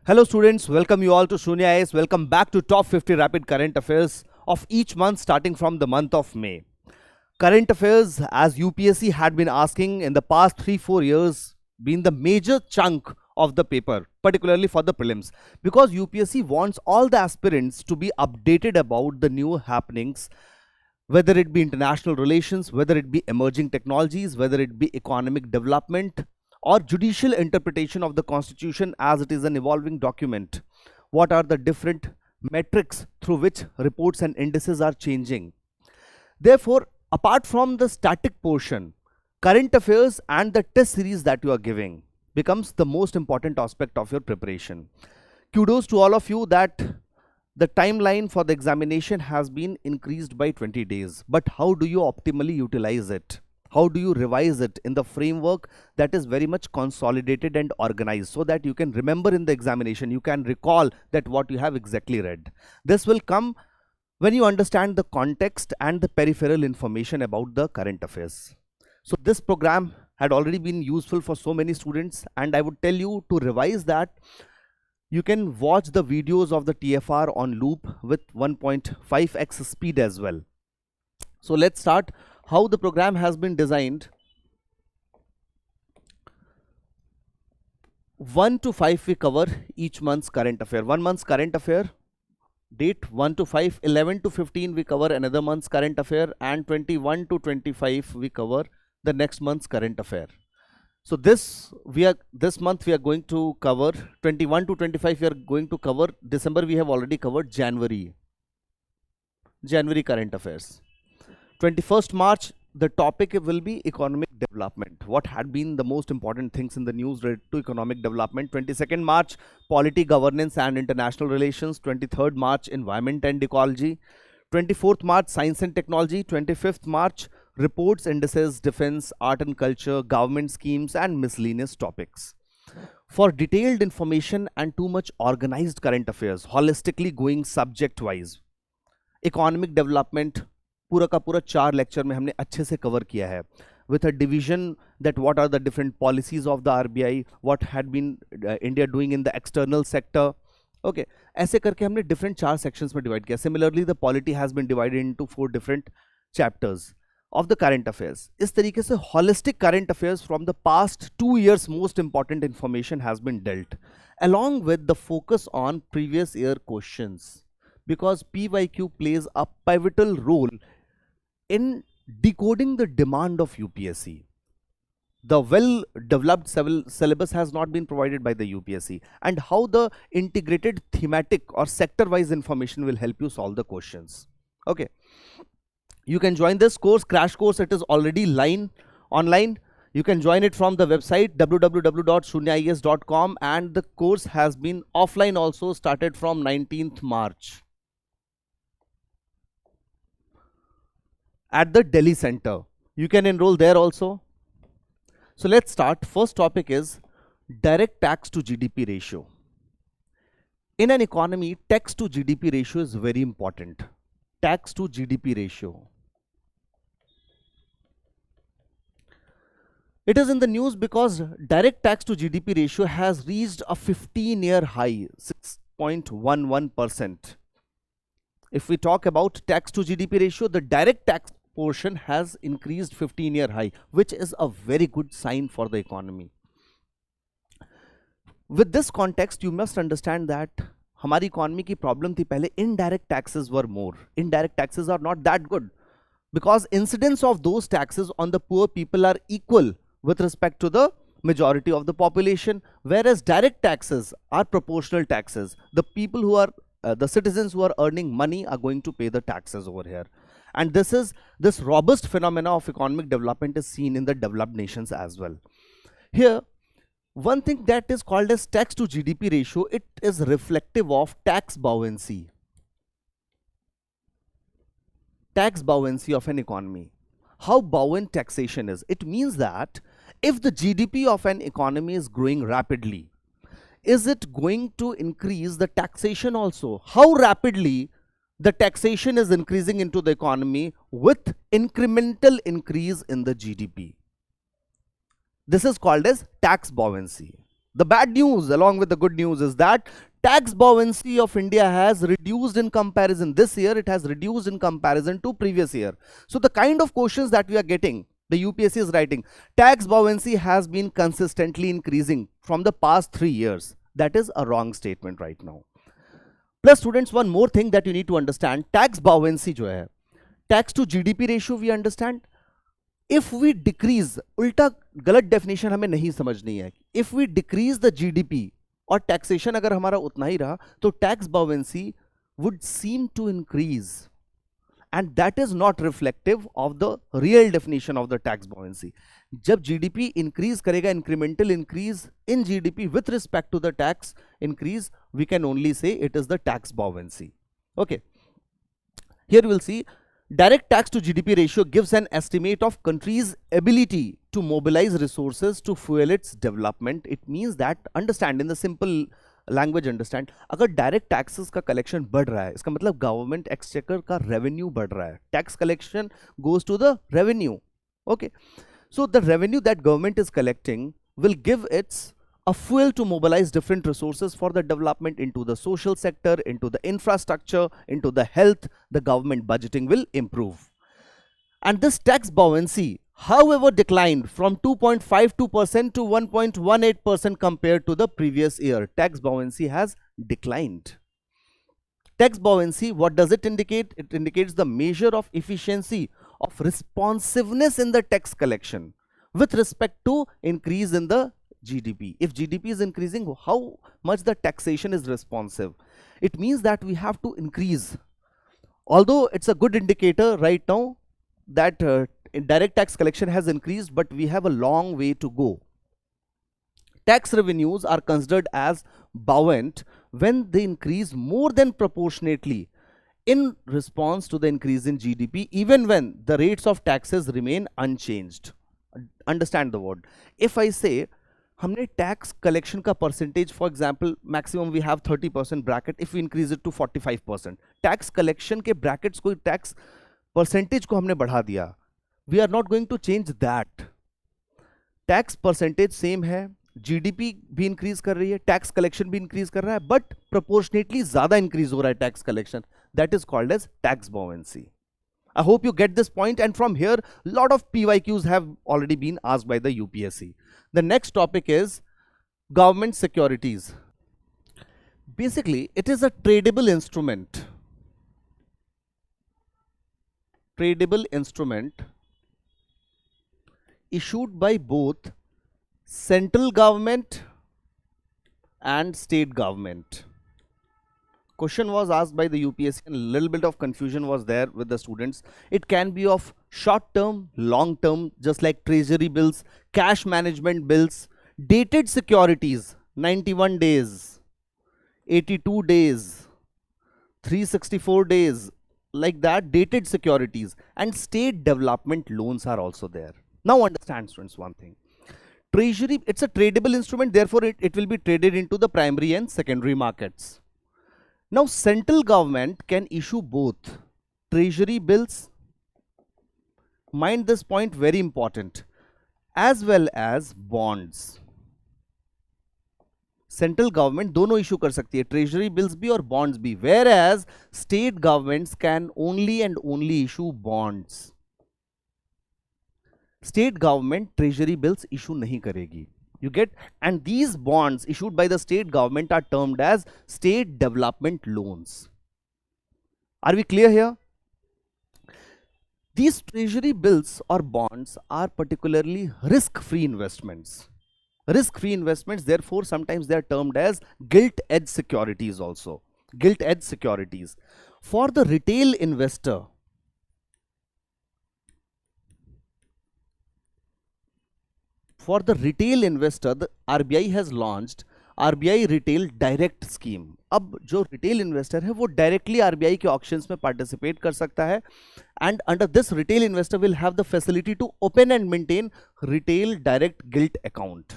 Hello students, welcome you all to Sunya IAS. Welcome back to Top 50 Rapid Current Affairs of each month starting from the month of May. Current affairs, as UPSC had been asking in the past 3-4 years, been the major chunk of the paper, particularly for the prelims, because UPSC wants all the aspirants to be updated about the new happenings, whether it be international relations, whether it be emerging technologies, whether it be economic development, or judicial interpretation of the constitution as it is an evolving document. What are the different metrics through which reports and indices are changing? Therefore, apart from the static portion, current affairs and the test series that you are giving becomes the most important aspect of your preparation. Kudos to all of you that the timeline for the examination has been increased by 20 days. But how do you optimally utilize it? How do you revise it in the framework that is very much consolidated and organized so that you can remember in the examination, you can recall that what you have exactly read. This will come when you understand the context and the peripheral information about the current affairs. So this program had already been useful for so many students, and I would tell you to revise that. You can watch the videos of the TFR on loop with 1.5x speed as well. So let's start how the program has been designed. 1 to 5 we cover each month's current affair. 1 month's current affair, date 1 to 5, 11 to 15 we cover another month's current affair, and 21 to 25 we cover the next month's current affair. So this month we are going to cover 21 to 25. We are going to cover December. We have already covered January current affairs. 21st March, the topic will be economic development. What had been the most important things in the news related to economic development? 22nd March, polity, governance and international relations. 23rd March, environment and ecology. 24th March, science and technology. 25th March, reports, indices, defense, art and culture, government schemes and miscellaneous topics. For detailed information and too much organized current affairs, holistically going subject wise, economic development पूरा का पूरा 4 lecture में हमने अच्छे से cover किया है, with a division that what are the different policies of the RBI, what had been India doing in the external sector. Okay, ऐसे करके हमने different 4 sections में divide किया. Similarly, the polity has been divided into 4 different chapters of the current affairs. इस तरीके से holistic current affairs from the past 2 years most important information has been dealt, along with the focus on previous year questions, because PYQ plays a pivotal role in decoding the demand of UPSC. The well-developed syllabus has not been provided by the UPSC, and how the integrated thematic or sector-wise information will help you solve the questions. Okay, you can join this course, crash course. It is already online. You can join it from the website www.sunyaias.com, and the course has been offline also, started from 19th March. At the Delhi Center. You can enroll there also. So let's start. First topic is direct tax to GDP ratio. In an economy, tax to GDP ratio is very important. Tax to GDP ratio. It is in the news because direct tax to GDP ratio has reached a 15-year high, 6.11%. If we talk about tax to GDP ratio, the direct tax portion has increased 15-year high, which is a very good sign for the economy. With this context, you must understand that हमारी economy की problem थी पहले, indirect taxes were more. Indirect taxes are not that good because incidence of those taxes on the poor people are equal with respect to the majority of the population, whereas direct taxes are proportional taxes. The people who are the citizens who are earning money are going to pay the taxes over here. And this robust phenomena of economic development is seen in the developed nations as well. Here, one thing that is called as tax to GDP ratio, it is reflective of tax buoyancy. Tax buoyancy of an economy. How buoyant taxation is? It means that if the GDP of an economy is growing rapidly, is it going to increase the taxation also? How rapidly the taxation is increasing into the economy with incremental increase in the GDP. This is called as tax buoyancy. The bad news along with the good news is that tax buoyancy of India has reduced in comparison. This year it has reduced in comparison to previous year. So the kind of questions that we are getting, the UPSC is writing, tax buoyancy has been consistently increasing from the past 3 years. That is a wrong statement right now. Plus students, one more thing that you need to understand, tax buoyancy जो है, tax to GDP ratio we understand. If we decrease, उल्टा गलत definition हमें नहीं समझनी है. If we decrease the GDP और taxation अगर हमारा उतना ही रहा तो tax bouncy would seem to increase, and that is not reflective of the real definition of the tax buoyancy. जब GDP increase करेगा, incremental increase in GDP with respect to the tax increase, we can only say it is the tax buoyancy. Okay, here we will see direct tax to GDP ratio gives an estimate of country's ability to mobilize resources to fuel its development. It means that, understand in the simple language, understand, अगर direct taxes का collection बढ़ रहा है, इसका मतलब government exchequer का revenue बढ़ रहा है. Tax collection goes to the revenue. Okay, so the revenue that government is collecting will give its a fuel to mobilize different resources for the development into the social sector, into the infrastructure, into the health. The government budgeting will improve. And this tax buoyancy, however, declined from 2.52% to 1.18% compared to the previous year. Tax buoyancy has declined. Tax buoyancy, what does it indicate? It indicates the measure of efficiency of responsiveness in the tax collection with respect to increase in the GDP. If GDP is increasing, how much the taxation is responsive? It means that we have to increase. Although it's a good indicator right now that direct tax collection has increased, but we have a long way to go. Tax revenues are considered as buoyant when they increase more than proportionately in response to the increase in GDP, even when the rates of taxes remain unchanged. Understand the word. If I say हमने tax collection का percentage, for example maximum we have 30% bracket, if we increase it to 45%, tax collection के brackets को, tax percentage को हमने बढ़ा दिया, we are not going to change that. Tax percentage same है, GDP भी इंक्रीज कर रही है, टैक्स कलेक्शन भी इंक्रीज कर रहा है, बट प्रोपोर्शनेटली ज्यादा इंक्रीज हो रहा है tax collection. That is called as tax buoyancy. I hope you get this point, and from here lot of PYQs have already been asked by the UPSC. The next topic is government securities. Basically, it is a tradable instrument. Tradable instrument issued by both central government and state government. Question was asked by the UPSC and a little bit of confusion was there with the students. It can be of short term, long term, just like treasury bills, cash management bills, dated securities, 91 days, 82 days, 364 days, like that, dated securities, and state development loans are also there. Now understand students one thing. Treasury, it's a tradable instrument, therefore it will be traded into the primary and secondary markets. Now central government can issue both treasury bills, mind this point, very important, as well as bonds. Central government दोनों issue कर सकती है, treasury bills भी और bonds भी, whereas state governments can only and only issue bonds. State government treasury bills issue नहीं करेगी. You get, and these bonds issued by the state government are termed as state development loans. Are we clear here? These treasury bills or bonds are particularly risk-free investments. Risk-free investments, therefore sometimes they are termed as gilt-edged securities also. Gilt-edged securities. For the retail investor, the RBI has launched RBI Retail Direct Scheme. अब जो retail investor है वो directly RBI के auctions में participate कर सकता है, and under this retail investor will have the facility to open and maintain retail direct gilt account.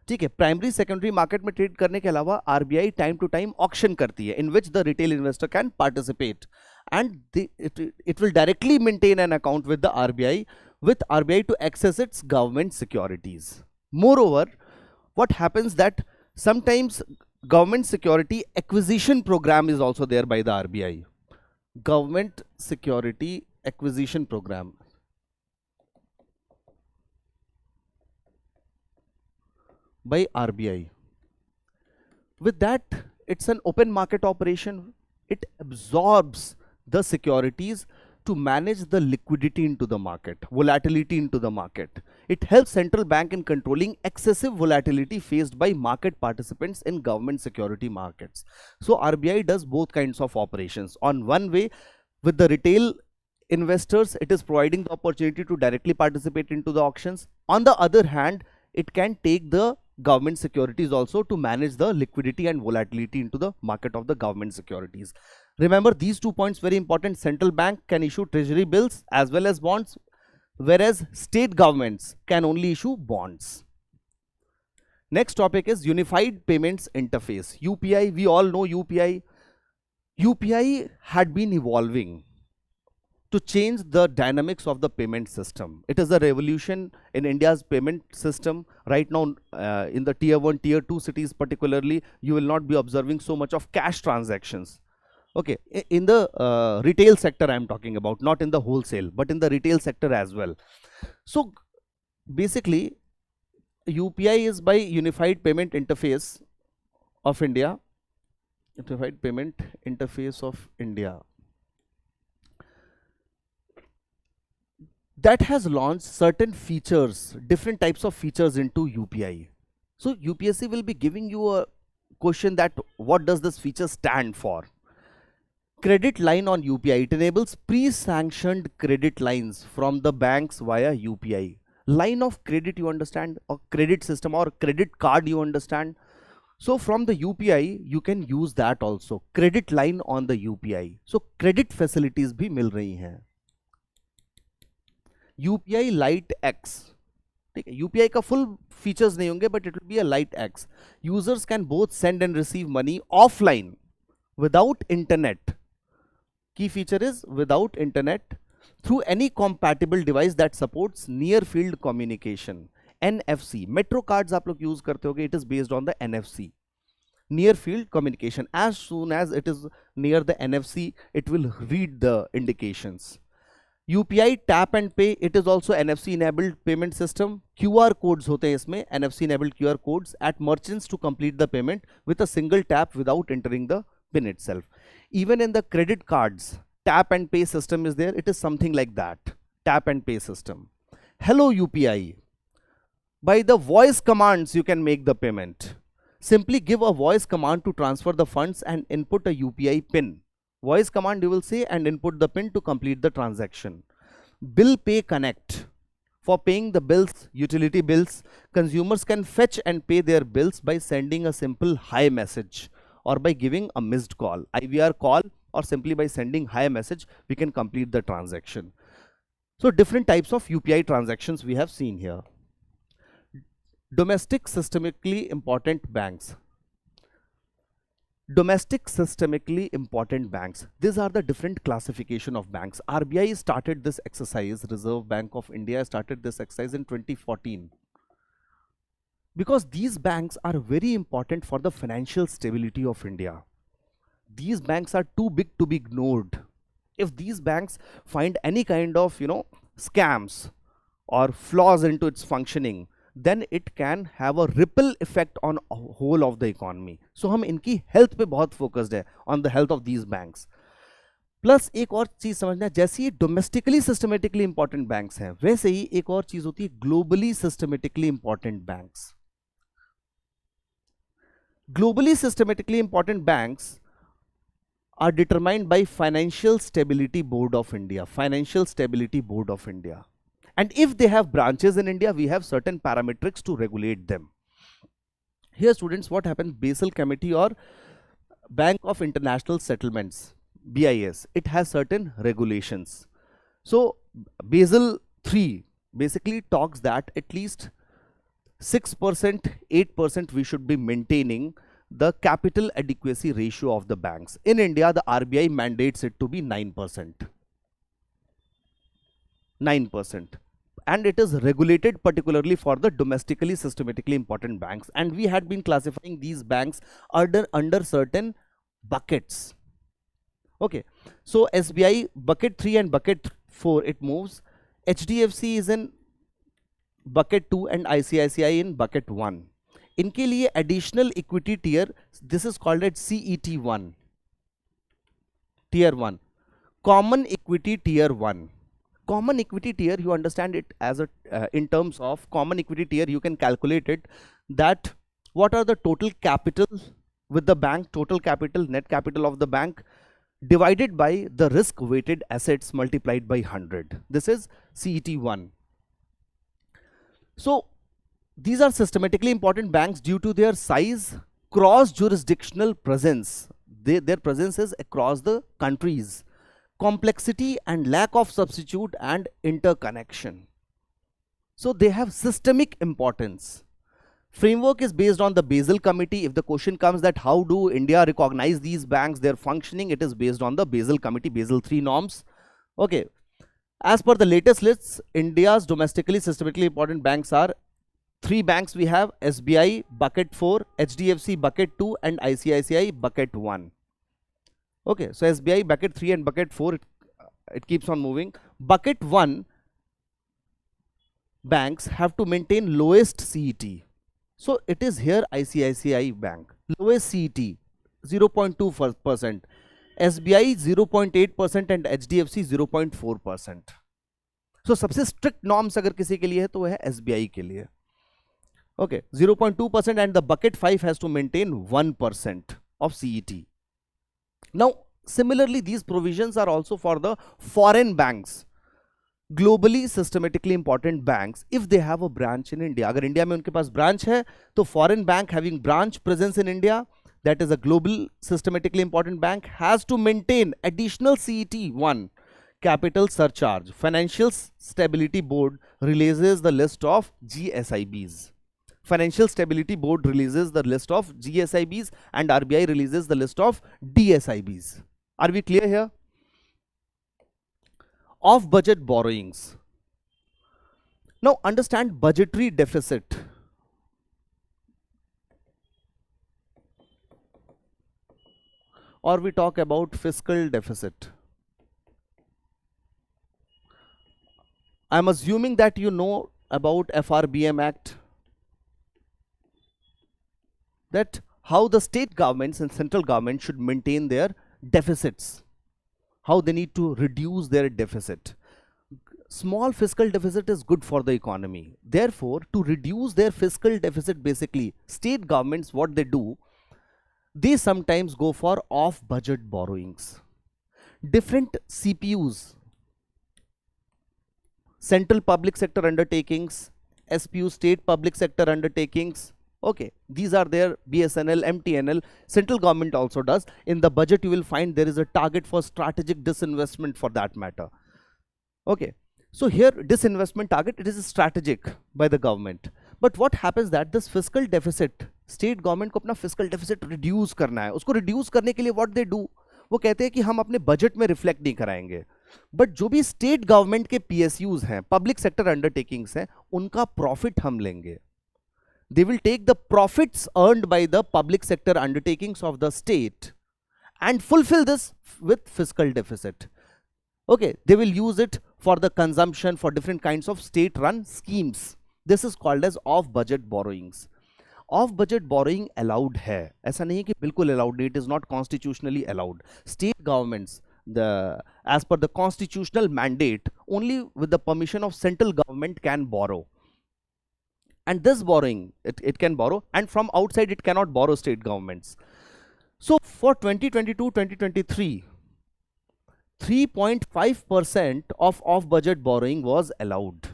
ठीक है, प्राइमरी सेकेंडरी मार्केट में ट्रेड करने के अलावा RBI time to time auction करती है, in which the retail investor can participate, and it will directly maintain an account with the RBI, with RBI to access its government securities. Moreover, what happens that sometimes government security acquisition program is also there by the RBI. Government security acquisition program. By RBI. With that, it's an open market operation. It absorbs the securities to manage the liquidity into the market, volatility into the market. It helps central bank in controlling excessive volatility faced by market participants in government security markets. So RBI does both kinds of operations. On one way, with the retail investors, it is providing the opportunity to directly participate into the auctions. On the other hand, it can take the government securities also to manage the liquidity and volatility into the market of the government securities. Remember these 2 points very important. Central bank can issue treasury bills as well as bonds, whereas state governments can only issue bonds. Next topic is Unified Payments Interface, UPI. We all know UPI. UPI had been evolving to change the dynamics of the payment system. It is a revolution in India's payment system. Right now, in the tier 1, tier 2 cities particularly, you will not be observing so much of cash transactions. Okay, in the retail sector I am talking about, not in the wholesale, but in the retail sector as well. So basically, UPI is by Unified Payment Interface of India. Unified Payment Interface of India. That has launched certain features, different types of features into UPI. So UPSC will be giving you a question that what does this feature stand for? Credit line on UPI. It enables pre-sanctioned credit lines from the banks via UPI. Line of credit, you understand, or credit system or credit card, you understand. So from the UPI, you can use that also. Credit line on the UPI. So credit facilities भी मिल रही हैं. UPI Lite X. ठीक है, UPI का full features नहीं होंगे, but it will be a Lite X. Users can both send and receive money offline without internet. Key feature is without internet through any compatible device that supports near field communication. NFC. Metro cards आप लोग use करते होगे. It is based on the NFC. Near field communication. As soon as it is near the NFC, it will read the indications. UPI tap and pay, it is also NFC enabled payment system. QR codes होते हैं इसमें, NFC enabled QR codes at merchants to complete the payment with a single tap without entering the PIN itself. Even in the credit cards, tap and pay system is there. It is something like that, tap and pay system. Hello UPI. By the voice commands you can make the payment. Simply give a voice command to transfer the funds and input a UPI PIN. Voice command you will say and input the PIN to complete the transaction. Bill Pay Connect. For paying the bills, utility bills, consumers can fetch and pay their bills by sending a simple hi message or by giving a missed call, IVR call, or simply by sending hi message, we can complete the transaction. So different types of UPI transactions we have seen here. Domestic systemically important banks. Domestic systemically important banks. These are the different classification of banks. RBI started this exercise, Reserve Bank of India started this exercise in 2014. Because these banks are very important for the financial stability of India. These banks are too big to be ignored. If these banks find any kind of, scams or flaws into its functioning, then it can have a ripple effect on whole of the economy. So हम इनकी health पे बहुत focused है, on the health of these banks. Plus एक और चीज समझना है, जैसे ये domestically systematically important banks हैं, वैसे ही एक और चीज होती है globally systematically important banks. Globally systematically important banks are determined by Financial Stability Board of India. Financial Stability Board of India. And if they have branches in India, we have certain parametrics to regulate them. Here students, what happens, Basel Committee or Bank of International Settlements, BIS, it has certain regulations. So Basel 3 basically talks that at least 6%, 8% we should be maintaining the capital adequacy ratio of the banks. In India, the RBI mandates it to be 9%. 9%. and it is regulated particularly for the domestically systematically important banks, and we had been classifying these banks under certain buckets. Okay, so SBI bucket 3 and bucket 4 it moves, HDFC is in bucket 2 and ICICI in bucket 1. इनके लिए additional equity tier, this is called as CET1, tier 1, common equity tier 1. Common equity tier, you understand it as a in terms of common equity tier, you can calculate it that what are the total capital with the bank, total capital, net capital of the bank divided by the risk weighted assets multiplied by 100. This is CET1. So these are systematically important banks due to their size, cross jurisdictional presence. Their presence is across the countries, complexity and lack of substitute and interconnection. So they have systemic importance. Framework is based on the Basel Committee. If the question comes that how do India recognize these banks, their functioning, it is based on the Basel Committee, Basel III norms. Okay. As per the latest lists, India's domestically systematically important banks are 3 banks we have: SBI bucket 4, HDFC bucket 2 and ICICI bucket 1. Okay, so SBI bucket 3 and bucket 4, it keeps on moving. Bucket 1 banks have to maintain lowest CET. So it is here ICICI bank, lowest CET 0.2%, SBI 0.8% and HDFC 0.4%. So सबसे strict norms अगर किसी के लिए है तो वह है SBI के लिए. Okay, 0.2% and the bucket 5 has to maintain 1% of CET. Now, similarly, these provisions are also for the foreign banks, globally systematically important banks, if they have a branch in India. अगर India में उनके पास branch है, तो foreign bank having branch presence in India, that is a global systematically important bank, has to maintain additional CET1 capital surcharge. Financial Stability Board releases the list of GSIBs. Financial Stability Board releases the list of GSIBs and RBI releases the list of DSIBs. Are we clear here? Off budget borrowings. Now understand budgetary deficit. Or we talk about fiscal deficit. I am assuming that you know about FRBM Act, that how the state governments and central government should maintain their deficits, how they need to reduce their deficit. Small fiscal deficit is good for the economy. Therefore, to reduce their fiscal deficit, basically, state governments, what they do, they sometimes go for off-budget borrowings. Different CPUs, central public sector undertakings, SPU, state public sector undertakings, okay, these are their BSNL, MTNL, central government also does. In the budget, you will find there is a target for strategic disinvestment for that matter. Okay, so here disinvestment target, it is strategic by the government. But what happens that this fiscal deficit, state government को अपना fiscal deficit reduce करना है. उसको reduce करने के लिए what they do, वो कहते हैं कि हम अपने budget में reflect नहीं कराएंगे. But जो भी state government के PSUs हैं, public sector undertakings हैं, उनका profit हम लेंगे. They will take the profits earned by the public sector undertakings of the state and fulfill this with fiscal deficit. Okay, they will use it for the consumption for different kinds of state-run schemes. This is called as off-budget borrowings. Off-budget borrowing allowed है, ऐसा नहीं कि बिल्कुल allowed नहीं, it is not constitutionally allowed. State governments, as per the constitutional mandate, only with the permission of central government can borrow. And this borrowing, it can borrow, and from outside it cannot borrow state governments. So for 2022-2023, 3.5% of off-budget borrowing was allowed.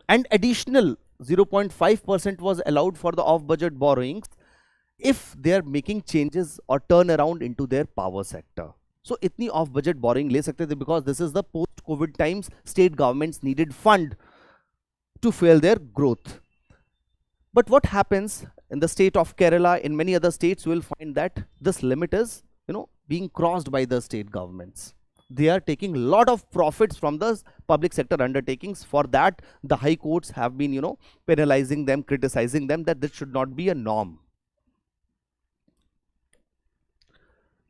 And additional 0.5% was allowed for the off-budget borrowings if they are making changes or turnaround into their power sector. So itni off-budget borrowing le sakte the because this is the post-COVID times, state governments needed fund to fuel their growth. But what happens in the state of Kerala, in many other states, you will find that this limit is, being crossed by the state governments. They are taking a lot of profits from the public sector undertakings. For that, the high courts have been, penalizing them, criticizing them, that this should not be a norm.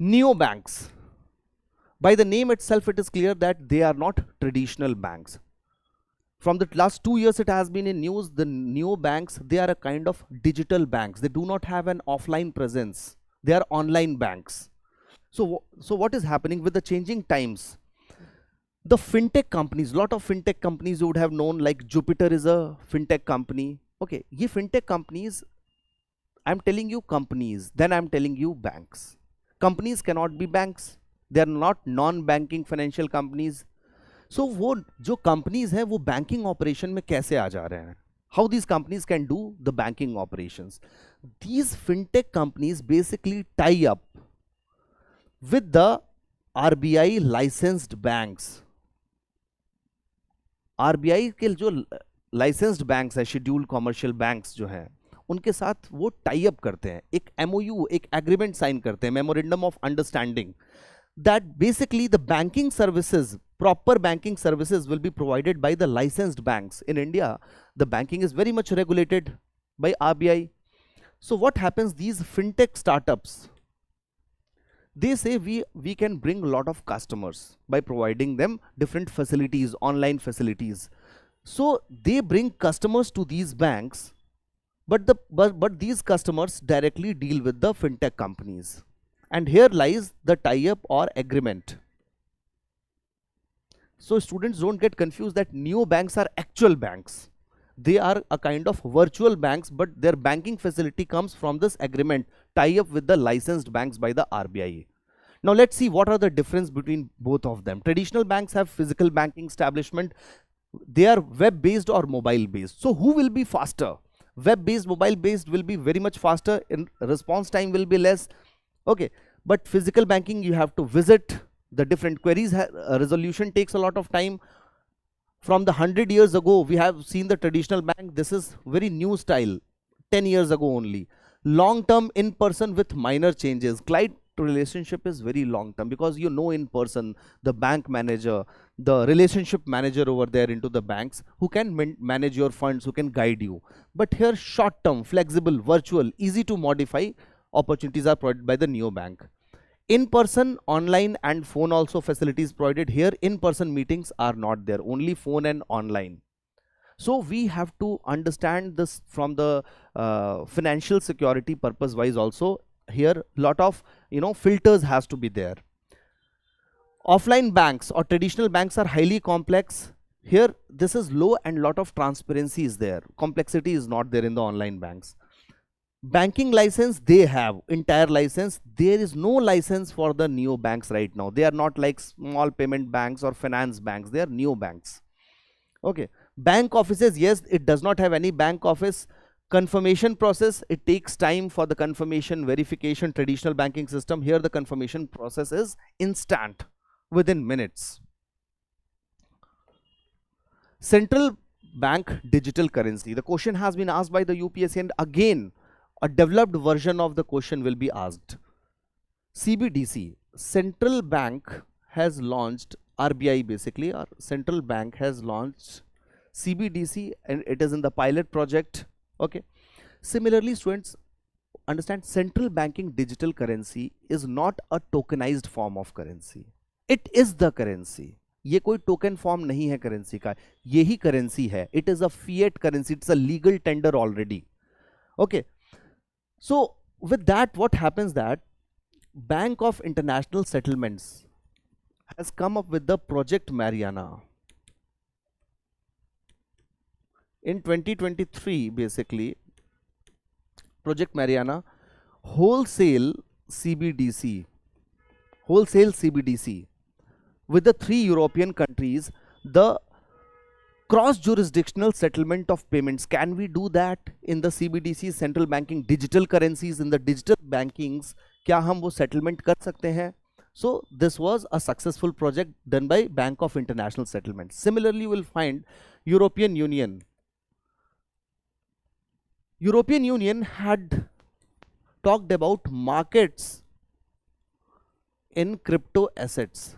Neobanks. By the name itself, it is clear that they are not traditional banks. From the last 2 years, it has been in news, the neobanks, they are a kind of digital banks. They do not have an offline presence. They are online banks. So what is happening with the changing times? The fintech companies, lot of fintech companies you would have known, like Jupiter is a fintech company. Okay, ye fintech companies, I'm telling you companies, then I'm telling you banks. Companies cannot be banks. They are not non-banking financial companies. So वो जो companies हैं वो banking operation में कैसे आ जा रहे हैं? How these companies can do the banking operations? These fintech companies basically tie up with the RBI licensed banks. RBI के जो licensed banks है, scheduled commercial banks जो हैं, उनके साथ वो टाई अप करते हैं, एक MOU, एक एग्रीमेंट साइन करते हैं, memorandum of understanding, that basically the banking services, proper banking services will be provided by the licensed banks. In India, the banking is very much regulated by RBI. So what happens, these fintech startups, they say we can bring a lot of customers by providing them different facilities, online facilities. So they bring customers to these banks, but these customers directly deal with the fintech companies. And here lies the tie-up or agreement. So students don't get confused that neobanks are actual banks. They are a kind of virtual banks, but their banking facility comes from this agreement, tie-up with the licensed banks by the RBI. Now let's see what are the difference between both of them. Traditional banks have physical banking establishment. They are web-based or mobile-based. So who will be faster? Web-based, mobile-based will be very much faster, and response time will be less. Okay, but physical banking, you have to visit the different queries. Resolution takes a lot of time. From the 100 years ago, we have seen the traditional bank. This is very new style, 10 years ago only. Long-term in-person with minor changes. Client relationship is very long-term because you know in person, the bank manager, the relationship manager over there into the banks who can manage your funds, who can guide you. But here, short-term, flexible, virtual, easy to modify opportunities are provided by the neobank. In-person, online and phone also facilities provided. Here in-person meetings are not there, only phone and online. So we have to understand this from the financial security purpose wise also. Here lot of filters has to be there. Offline banks or traditional banks are highly complex. Here this is low and lot of transparency is there. Complexity is not there in the online banks. Banking license, they have entire license. There is no license for the neo banks right now. They are not like small payment banks or finance banks. They are neo banks. Okay, bank offices, yes, it does not have any bank office. Confirmation process, it takes time for the confirmation verification. Traditional banking system, here the confirmation process is instant, within minutes. Central bank digital currency, the question has been asked by the UPSC, and again a developed version of the question will be asked. CBDC, central bank has launched, RBI basically, or central bank has launched CBDC, and it is in the pilot project. Okay. Similarly, students understand, central banking digital currency is not a tokenized form of currency. It is the currency. ये कोई token form नहीं है currency का, यही currency है. It is a fiat currency. It's a legal tender already. Okay. So with that, what happens that Bank of International Settlements has come up with the Project Mariana. In 2023, basically, Project Mariana, wholesale CBDC with the 3 European countries, the cross-jurisdictional settlement of payments. Can we do that in the CBDC, central banking, digital currencies, in the digital bankings? क्या हम वो settlement कर सकते हैं? So this was a successful project done by Bank of International Settlements. Similarly, you will find European Union. European Union had talked about markets in crypto assets.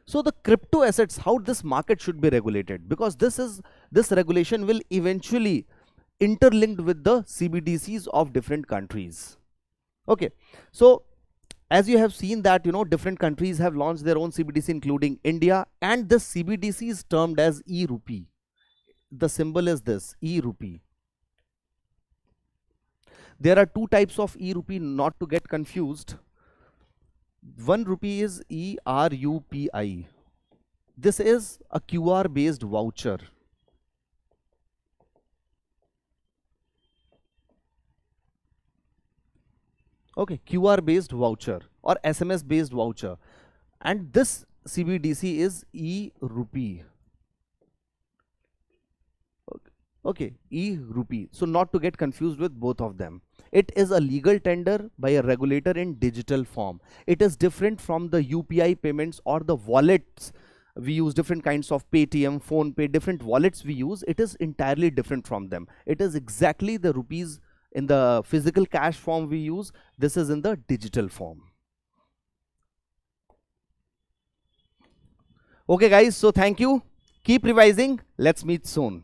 So the crypto assets, how this market should be regulated, because this regulation will eventually interlinked with the CBDCs of different countries. Okay, so as you have seen that different countries have launched their own CBDC, including India, and this CBDC is termed as e-rupee. The symbol is this e-rupee. There are two types of e-rupee, not to get confused. One rupee is ERUPI. This is a QR based voucher. Okay, QR based voucher or SMS based voucher, and this CBDC is e-rupee. Okay, e-rupee. So not to get confused with both of them. It is a legal tender by a regulator in digital form. It is different from the UPI payments or the wallets. We use different kinds of Paytm, phone pay, different wallets we use. It is entirely different from them. It is exactly the rupees in the physical cash form we use. This is in the digital form. Okay guys, so thank you. Keep revising. Let's meet soon.